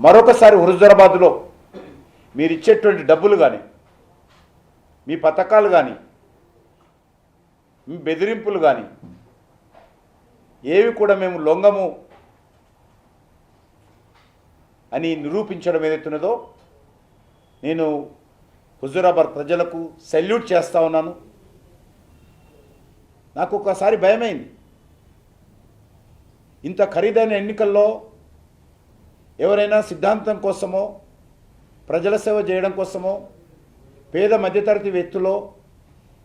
మరొకసారి హుజూరాబాద్లో మీరు ఇచ్చేటువంటి డబ్బులు కానీ, మీ పథకాలు కానీ, మీ బెదిరింపులు కానీ ఏవి కూడా మేము లొంగము అని నిరూపించడం ఏదైతున్నదో నేను హుజూరాబాద్ ప్రజలకు సెల్యూట్ చేస్తా ఉన్నాను. నాకు ఒకసారి భయమైంది. ఇంత ఖరీదైన ఎన్నికల్లో ఎవరైనా సిద్ధాంతం కోసమో, ప్రజల సేవ చేయడం కోసమో, పేద మధ్యతరగతి వ్యక్తులో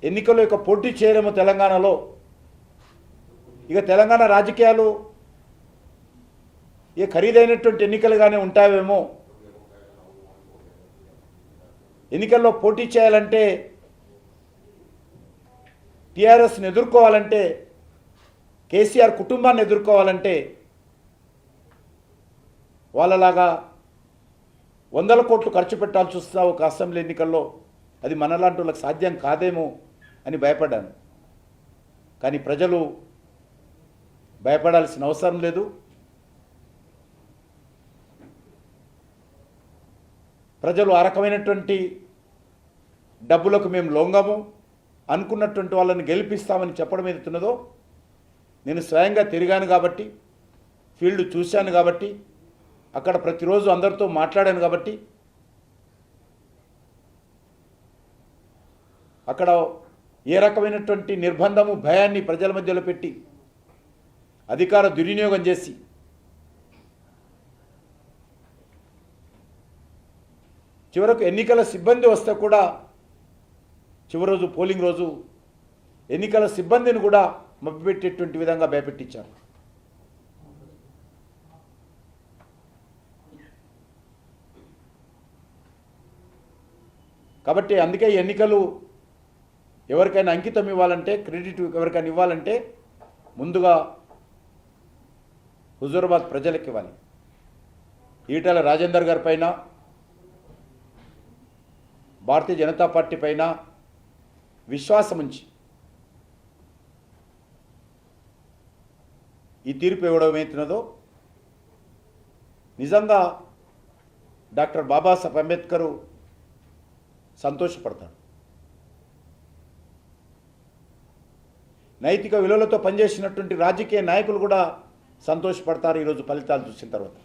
ఎన్నికల్లో ఇక పోటీ చేయడము తెలంగాణలో. ఇక తెలంగాణ రాజకీయాలు ఇక ఖరీదైనటువంటి ఎన్నికలుగానే ఉంటావేమో. ఎన్నికల్లో పోటీ చేయాలంటే, టీఆర్ఎస్ని ఎదుర్కోవాలంటే, కేసీఆర్ కుటుంబాన్ని ఎదుర్కోవాలంటే వాళ్ళలాగా 100 కోట్లు ఖర్చు పెట్టాల్సి వస్తా ఒక అసెంబ్లీ ఎన్నికల్లో. అది మనలాంటి వాళ్ళకి సాధ్యం కాదేమో అని భయపడ్డాను. కానీ ప్రజలు భయపడాల్సిన అవసరం లేదు. ప్రజలు ఆ రకమైనటువంటి డబ్బులకు మేము లొంగము, అనుకున్నటువంటి వాళ్ళని గెలిపిస్తామని చెప్పడం ఏదైతున్నదో, నేను స్వయంగా తిరిగాను కాబట్టి, ఫీల్డ్ చూశాను కాబట్టి, అక్కడ ప్రతిరోజు అందరితో మాట్లాడాను కాబట్టి, అక్కడ ఏ రకమైనటువంటి నిర్బంధము, భయాన్ని ప్రజల మధ్యలో పెట్టి అధికార దుర్వినియోగం చేసి చివరకు ఎన్నికల సిబ్బంది వస్తే కూడా, చివరి రోజు పోలింగ్ రోజు ఎన్నికల సిబ్బందిని కూడా మభ్యపెట్టేటువంటి విధంగా భయపెట్టించారు. కాబట్టి అందుకే ఎన్నికలు ఎవరికైనా అంకితం ఇవ్వాలంటే, క్రెడిట్ ఎవరికైనా ఇవ్వాలంటే ముందుగా హుజూరాబాద్ ప్రజలకు ఇవ్వాలి. ఈటెల రాజేందర్ గారి పైన, భారతీయ జనతా పార్టీ పైన విశ్వాసం ఉంచి ఈ తీర్పు ఇవ్వడం ఏమవుతున్నదో, నిజంగా డాక్టర్ బాబాసాహెబ్ అంబేద్కర్ సంతోషపడతాడు. నైతిక విలువలతో పనిచేసినటువంటి రాజకీయ నాయకులు కూడా సంతోషపడతారు ఈరోజు ఫలితాలు చూసిన తర్వాత.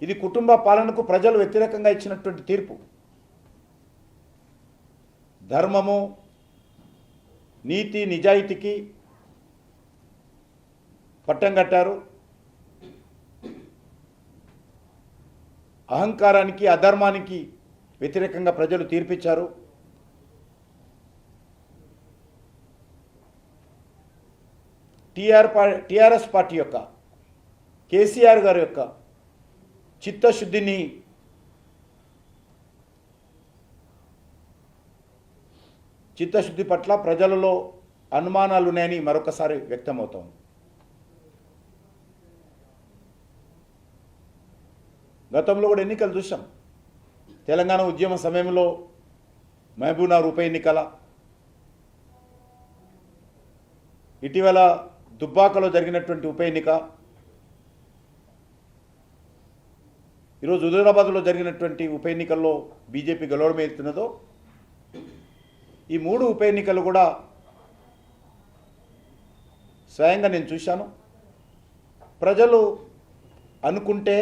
ఇది కుటుంబ పాలనకు ప్రజలు వ్యతిరేకంగా ఇచ్చినటువంటి తీర్పు. ధర్మము, నీతి, నిజాయితీకి పట్టం కట్టారు. అహంకారానికి, అధర్మానికి వ్యతిరేకంగా ప్రజలు తీర్పిచ్చారు. టీఆర్ఎస్ పార్టీ యొక్క, కేసీఆర్ గారి యొక్క చిత్తశుద్ధిని చిత్తశుద్ధి పట్ల ప్రజలలో అనుమానాలు ఉన్నాయని మరొకసారి వ్యక్తమవుతోంది. గతంలో కూడా ఎన్నికలు చూసాం. తెలంగాణ ఉద్యమ సమయంలో మహబూబ్నగర్ ఉప ఎన్నికల, ఇటీవల దుబ్బాకలో జరిగినటువంటి ఉప ఎన్నిక, ఈరోజు హుజూరాబాద్లో జరిగినటువంటి ఉప ఎన్నికల్లో బీజేపీ గెలవడం ఏతున్నదో, ఈ 3 ఉప ఎన్నికలు కూడా స్వయంగా నేను చూశాను. ప్రజలు అనుకుంటే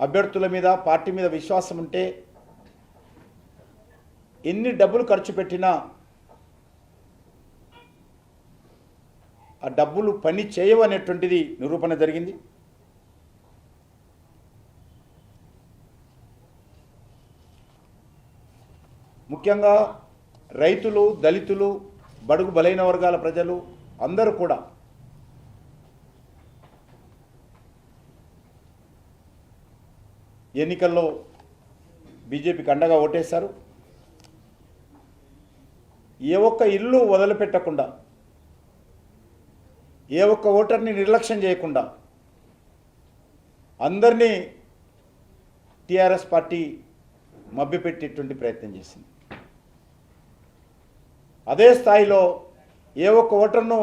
అభ్యర్థుల మీద, పార్టీ మీద విశ్వాసం ఉంటే ఎన్ని డబ్బులు ఖర్చు పెట్టినా ఆ డబ్బులు పని చేయవనేటువంటిది నిరూపణ జరిగింది. ముఖ్యంగా రైతులు, దళితులు, బడుగు బలైన వర్గాల ప్రజలు అందరూ కూడా ఎన్నికల్లో బీజేపీకి అండగా ఓటేశారు. ఏ ఒక్క ఇల్లు వదిలిపెట్టకుండా, ఏ ఒక్క ఓటర్ని నిర్లక్ష్యం చేయకుండా అందరినీ టీఆర్ఎస్ పార్టీ మభ్యపెట్టేటువంటి ప్రయత్నం చేసింది. అదే స్థాయిలో ఏ ఒక్క ఓటర్ను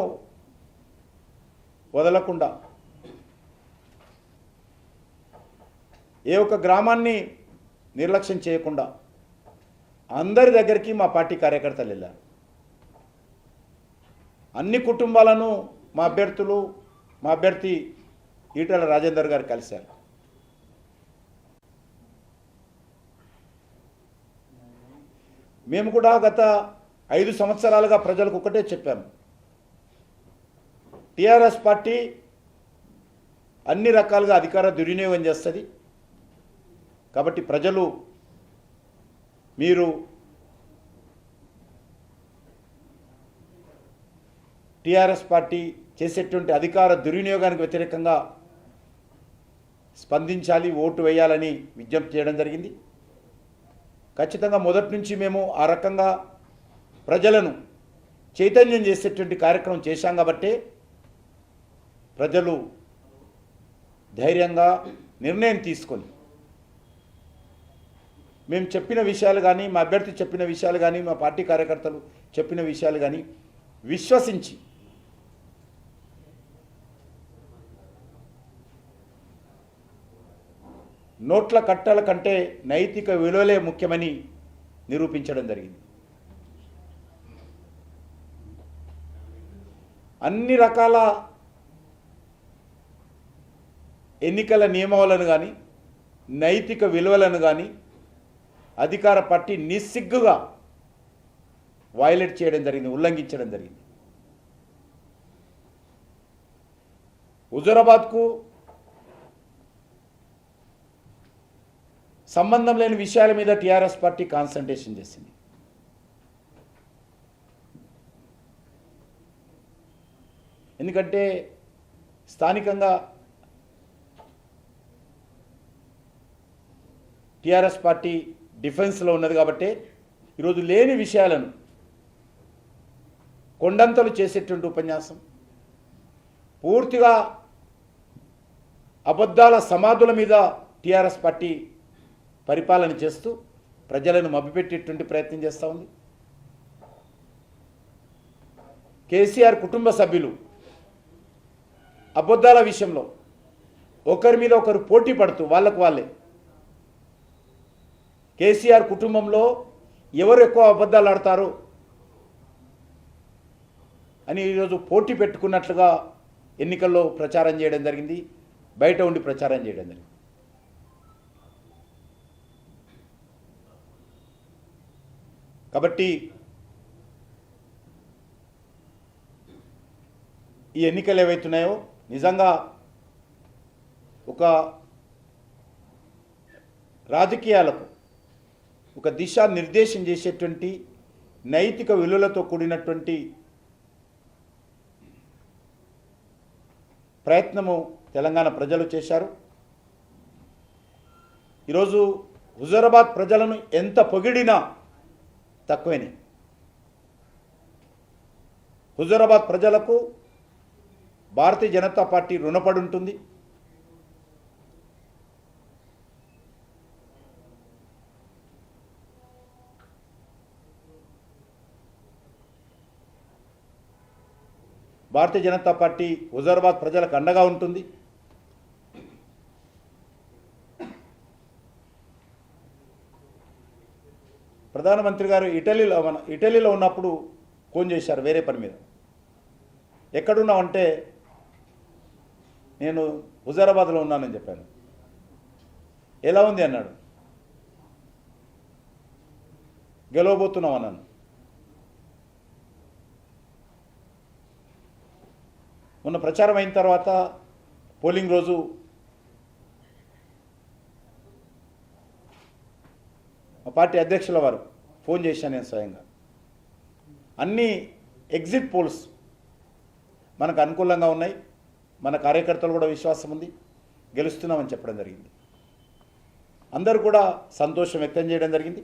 వదలకుండా ఏ ఒక్క గ్రామాన్ని నిర్లక్ష్యం చేయకుండా అందరి దగ్గరికి మా పార్టీ కార్యకర్తలు వెళ్ళారు. అన్ని కుటుంబాలను మా అభ్యర్థి ఈటెల రాజేందర్ గారు కలిశారు. మేము కూడా గత 5 సంవత్సరాలుగా ప్రజలకు ఒకటే చెప్పాము, టీఆర్ఎస్ పార్టీ అన్ని రకాలుగా అధికార దుర్వినియోగం చేస్తుంది. కాబట్టి ప్రజలు మీరు టీఆర్ఎస్ పార్టీ చేసేటువంటి అధికార దుర్వినియోగానికి వ్యతిరేకంగా స్పందించాలి, ఓటు వేయాలని విజ్ఞప్తి చేయడం జరిగింది. ఖచ్చితంగా మొదటి నుంచి మేము ఆ రకంగా ప్రజలను చైతన్యం చేసేటువంటి కార్యక్రమం చేశాం. కాబట్టి ప్రజలు ధైర్యంగా నిర్ణయం తీసుకొని మేము చెప్పిన విషయాలు కానీ, మా అభ్యర్థి చెప్పిన విషయాలు కానీ, మా పార్టీ కార్యకర్తలు చెప్పిన విషయాలు కానీ విశ్వసించి నోట్ల కట్టల కంటే నైతిక విలువలే ముఖ్యమని నిరూపించడం జరిగింది. అన్ని రకాల ఎన్నికల నియమావళిని కానీ, నైతిక విలువలను కానీ అధికార పార్టీ నిస్సిగ్గుగా వైలేట్ చేయడం జరిగింది, ఉల్లంఘించడం జరిగింది. హుజూరాబాద్కు సంబంధం లేని విషయాల మీద టీఆర్ఎస్ పార్టీ కాన్సంట్రేషన్ చేసింది. ఎందుకంటే స్థానికంగా టీఆర్ఎస్ పార్టీ డిఫెన్స్లో ఉన్నది. కాబట్టి ఈరోజు లేని విషయాలను కొండంతలు చేసేటువంటి ఉపన్యాసం, పూర్తిగా అబద్ధాల సమాధుల మీద టీఆర్ఎస్ పార్టీ పరిపాలన చేస్తూ ప్రజలను మభ్యపెట్టేటువంటి ప్రయత్నం చేస్తూ ఉంది. కేసీఆర్ కుటుంబ సభ్యులు అబద్ధాల విషయంలో ఒకరి మీద ఒకరు పోటీ పడుతూ వాళ్ళే కేసీఆర్ కుటుంబంలో ఎవరు ఎక్కువ అబద్ధాలు ఆడతారు అని ఈరోజు పోటీ పెట్టుకున్నట్లుగా ఎన్నికల్లో ప్రచారం చేయడం జరిగింది, బయట ఉండి ప్రచారం చేయడం జరిగింది. కాబట్టి ఈ ఎన్నికలు ఏవైతున్నాయో నిజంగా ఒక రాజకీయాలకు ఒక దిశా నిర్దేశం చేసేటువంటి నైతిక విలువలతో కూడినటువంటి ప్రయత్నము తెలంగాణ ప్రజలు చేశారు. ఈరోజు హుజూరాబాద్ ప్రజలను ఎంత పొగిడినా తక్కువనే. హుజూరాబాద్ ప్రజలకు భారతీయ జనతా పార్టీ రుణపడి ఉంటుంది. భారతీయ జనతా పార్టీ హుజూరాబాద్ ప్రజలకు అండగా ఉంటుంది. ప్రధానమంత్రి గారు ఇటలీలో ఉన్నప్పుడు ఫోన్ చేశారు వేరే పని మీద. ఎక్కడున్నావంటే నేను హుజూరాబాద్లో ఉన్నానని చెప్పాను. ఎలా ఉంది అన్నాడు. గెలవబోతున్నాం అన్నాను. మొన్న ప్రచారం అయిన తర్వాత పోలింగ్ రోజు మా పార్టీ అధ్యక్షుల వారు ఫోన్ చేశాను నేను స్వయంగా. అన్ని ఎగ్జిట్ పోల్స్ మనకు అనుకూలంగా ఉన్నాయి, మన కార్యకర్తలు కూడా విశ్వాసం ఉంది, గెలుస్తున్నామని చెప్పడం జరిగింది. అందరూ కూడా సంతోషం వ్యక్తం చేయడం జరిగింది.